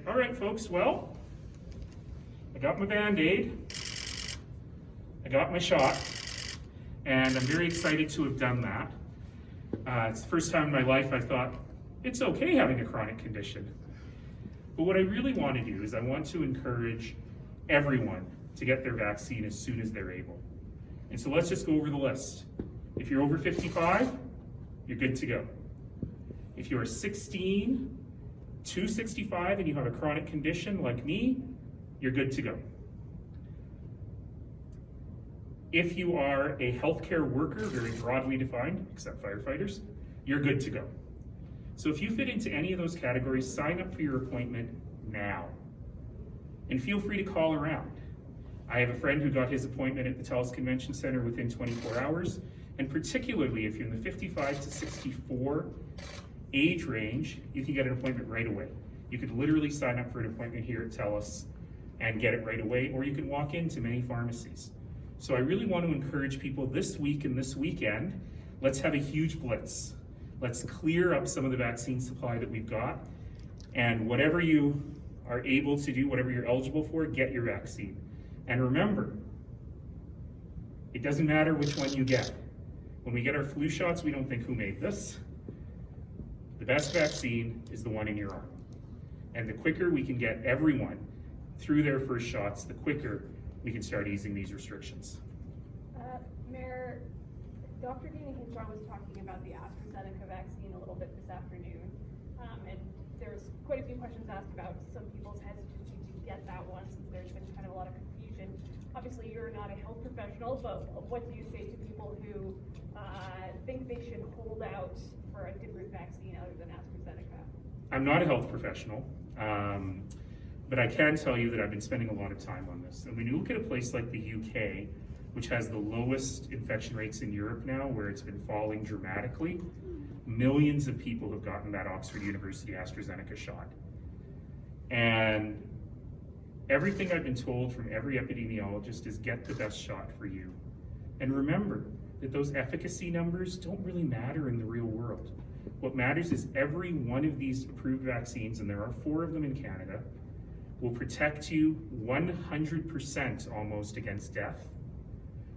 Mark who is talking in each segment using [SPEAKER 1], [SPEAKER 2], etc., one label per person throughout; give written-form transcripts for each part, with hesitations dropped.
[SPEAKER 1] All right, folks. Well, I got my Band-Aid, I got my shot, and I'm very excited to have done that. It's the first time in my life I thought, it's okay having a chronic condition. But what I really want to do is I want to encourage everyone to get their vaccine as soon as they're able. And so let's just go over the list. If you're over 55, you're good to go. If you are 16 to 65 and you have a chronic condition like me, you're good to go. If you are a healthcare worker, very broadly defined, except firefighters, you're good to go. So if you fit into any of those categories, sign up for your appointment now. And feel free to call around. I have a friend who got his appointment at the TELUS Convention Center within 24 hours, and particularly if you're in the 55 to 64 age range, you can get an appointment right away. You could literally sign up for an appointment here at TELUS and get it right away, or you can walk into many pharmacies. So I really want to encourage people this week and this weekend, let's have a huge blitz. Let's clear up some of the vaccine supply that we've got, and whatever you are able to do, whatever you're eligible for, get your vaccine. And remember, it doesn't matter which one you get. When we get our flu shots, we don't think, who made this? The best vaccine is the one in your arm. And the quicker we can get everyone through their first shots, the quicker we can start easing these restrictions.
[SPEAKER 2] Mayor, Dr. Nenshi was talking about the AstraZeneca vaccine a little bit this afternoon. And there's quite a few questions asked about some people's hesitancy to get that one, since there's been kind of a lot of confusion. Obviously, you're not a health professional, but what do you say to people who think they should hold out for a different vaccine other than AstraZeneca?
[SPEAKER 1] I'm not a health professional, but I can tell you that I've been spending a lot of time on this. And when you look at a place like the UK, which has the lowest infection rates in Europe now, where it's been falling dramatically, millions of people have gotten that Oxford University AstraZeneca shot. And everything I've been told from every epidemiologist is get the best shot for you. And remember that those efficacy numbers don't really matter in the real world. What matters is every one of these approved vaccines, and there are 4 of them in Canada, will protect you 100% almost against death,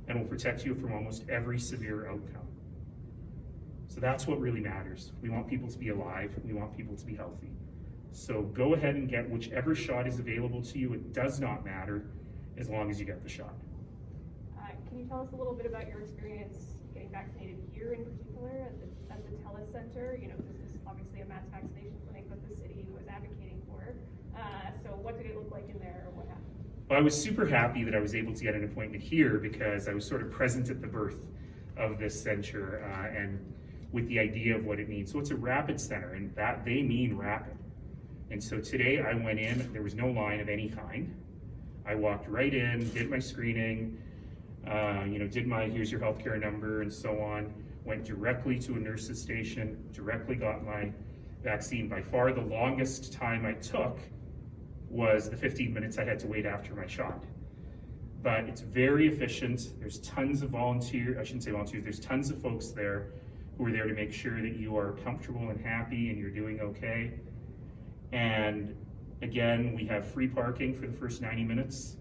[SPEAKER 1] and will protect you from almost every severe outcome. So that's what really matters. We want people to be alive, we want people to be healthy. So go ahead and get whichever shot is available to you. It does not matter as long as you get the shot.
[SPEAKER 2] Can you tell us a little bit about your experience getting vaccinated here in particular at the TELUS Center? You know, this is obviously a mass vaccination clinic that the city was advocating for. So what did it look like in there, or what happened?
[SPEAKER 1] Well, I was super happy that I was able to get an appointment here because I was sort of present at the birth of this center and with the idea of what it means. So it's a rapid center, and that they mean rapid. And so today I went in, there was no line of any kind. I walked right in, did my screening, did my here's your healthcare number and so on, went directly to a nurse's station, directly got my vaccine. By far the longest time I took was the 15 minutes I had to wait after my shot. But it's very efficient. There's tons of there's tons of folks there who are there to make sure that you are comfortable and happy and you're doing okay. And again, we have free parking for the first 90 minutes.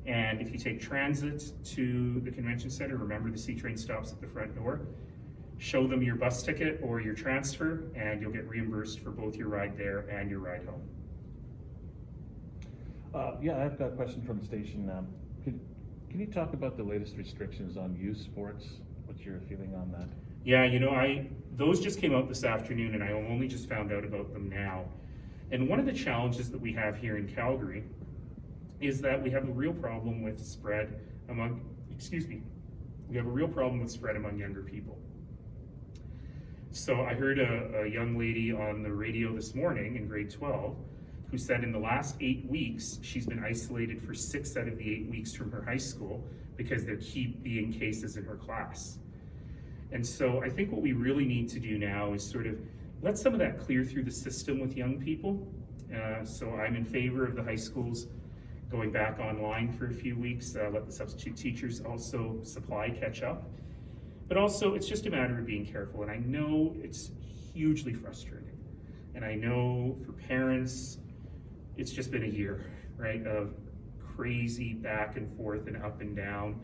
[SPEAKER 1] And if you take transit to the convention center, remember the C-train stops at the front door. Show them your bus ticket or your transfer, and you'll get reimbursed for both your ride there and your ride home.
[SPEAKER 3] Yeah, I've got a question from the station. Can you talk about the latest restrictions on youth sports? What's your feeling on that?
[SPEAKER 1] Yeah, those just came out this afternoon, and I only just found out about them now. And one of the challenges that we have here in Calgary is that we have a real problem with spread among younger people. So I heard a young lady on the radio this morning in grade 12 who said in the last 8 weeks, she's been isolated for 6 out of the 8 weeks from her high school because there keep being cases in her class. And so I think what we really need to do now is sort of let some of that clear through the system with young people. So I'm in favor of the high schools going back online for a few weeks, let the substitute teachers also supply catch up. But also, it's just a matter of being careful. And I know it's hugely frustrating. And I know for parents it's just been a year, right, of crazy back and forth and up and down.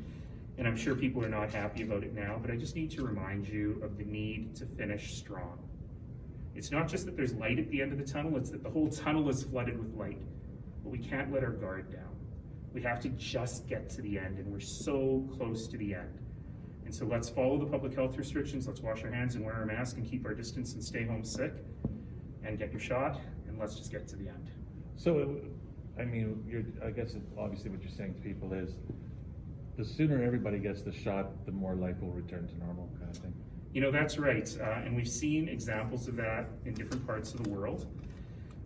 [SPEAKER 1] And I'm sure people are not happy about it now, but I just need to remind you of the need to finish strong. It's not just that there's light at the end of the tunnel, it's that the whole tunnel is flooded with light. But we can't let our guard down. We have to just get to the end, and we're so close to the end. And so let's follow the public health restrictions, let's wash our hands and wear our mask and keep our distance and stay home sick, and get your shot, and let's just get to the end.
[SPEAKER 3] So, I mean, I guess obviously what you're saying to people is, the sooner everybody gets the shot, the more life will return to normal, kind of thing.
[SPEAKER 1] You know, that's right. And we've seen examples of that in different parts of the world,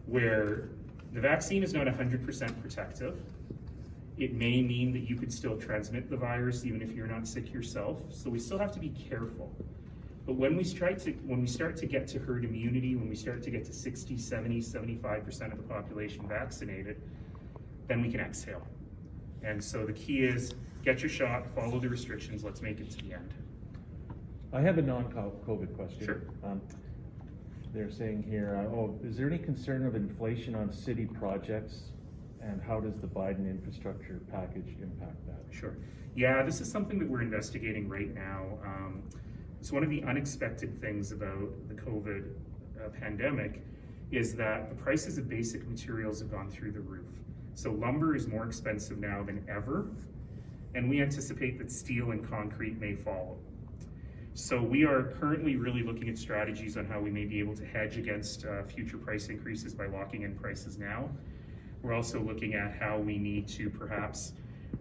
[SPEAKER 1] where the vaccine is not 100% protective. It may mean that you could still transmit the virus even if you're not sick yourself. So we still have to be careful. But when we start to get to herd immunity, when we start to get to 60, 70, 75% of the population vaccinated, then we can exhale. And so the key is get your shot, follow the restrictions, let's make it to the end.
[SPEAKER 3] I have a non-COVID question.
[SPEAKER 1] Sure.
[SPEAKER 3] They're saying here, is there any concern of inflation on city projects, and how does the Biden infrastructure package impact that?
[SPEAKER 1] Sure. Yeah, this is something that we're investigating right now. It's one of the unexpected things about the COVID pandemic is that the prices of basic materials have gone through the roof. So lumber is more expensive now than ever, and we anticipate that steel and concrete may follow. So we are currently really looking at strategies on how we may be able to hedge against future price increases by locking in prices now. We're also looking at how we need to perhaps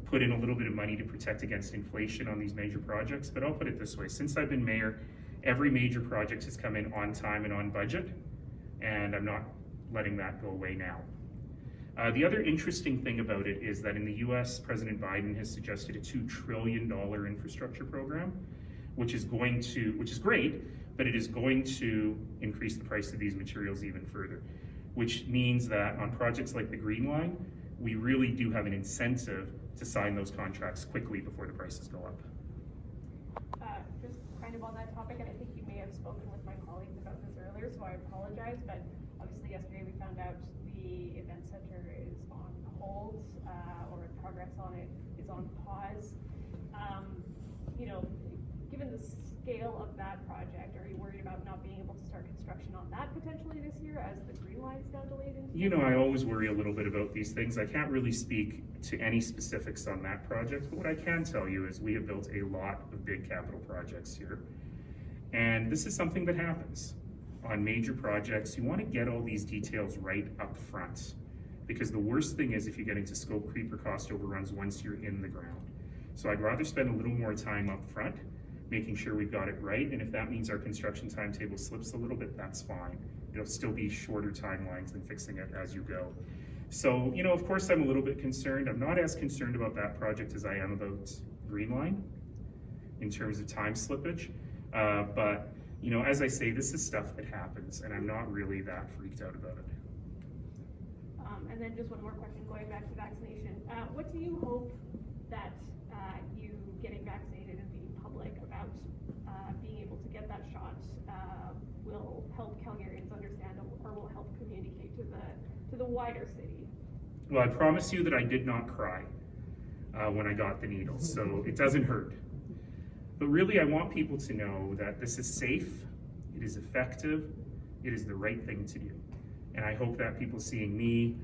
[SPEAKER 1] put in a little bit of money to protect against inflation on these major projects. But I'll put it this way, since I've been mayor, every major project has come in on time and on budget, and I'm not letting that go away now. The other interesting thing about it is that in the US, President Biden has suggested a $2 trillion infrastructure program, which is great, but it is going to increase the price of these materials even further, which means that on projects like the Green Line, we really do have an incentive to sign those contracts quickly before the prices go up.
[SPEAKER 2] Just kind of on that topic, and I think you may have spoken with my colleagues about this earlier, so I apologize, but obviously yesterday we found out the event center is on hold, or progress on it is on pause. You know, given the scale of that project, are you worried about not being able to start construction on that potentially this year as the Green Line's now delayed into?
[SPEAKER 1] You know, I always worry a little bit about these things. I can't really speak to any specifics on that project, but what I can tell you is we have built a lot of big capital projects here. And this is something that happens on major projects. You want to get all these details right up front, because the worst thing is if you get into scope creep or cost overruns once you're in the ground. So I'd rather spend a little more time up front making sure we've got it right, and if that means our construction timetable slips a little bit, that's fine. It'll still be shorter timelines than fixing it as you go. So, you know, of course I'm a little bit concerned. I'm not as concerned about that project as I am about Green Line in terms of time slippage. But, you know, as I say, this is stuff that happens, and I'm not really that freaked out about it.
[SPEAKER 2] And then just one more question, going back to vaccination. What do you hope that you getting vaccinated and being public about being able to get that shot will help Calgarians understand, or will help communicate to the wider city?
[SPEAKER 1] Well, I promise you that I did not cry when I got the needle, so it doesn't hurt. But really, I want people to know that this is safe, it is effective, it is the right thing to do. And I hope that people seeing me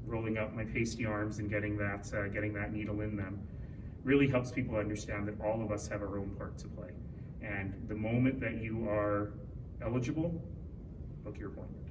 [SPEAKER 1] rolling up my pasty arms and getting that needle in them really helps people understand that all of us have our own part to play. And the moment that you are eligible, book your appointment.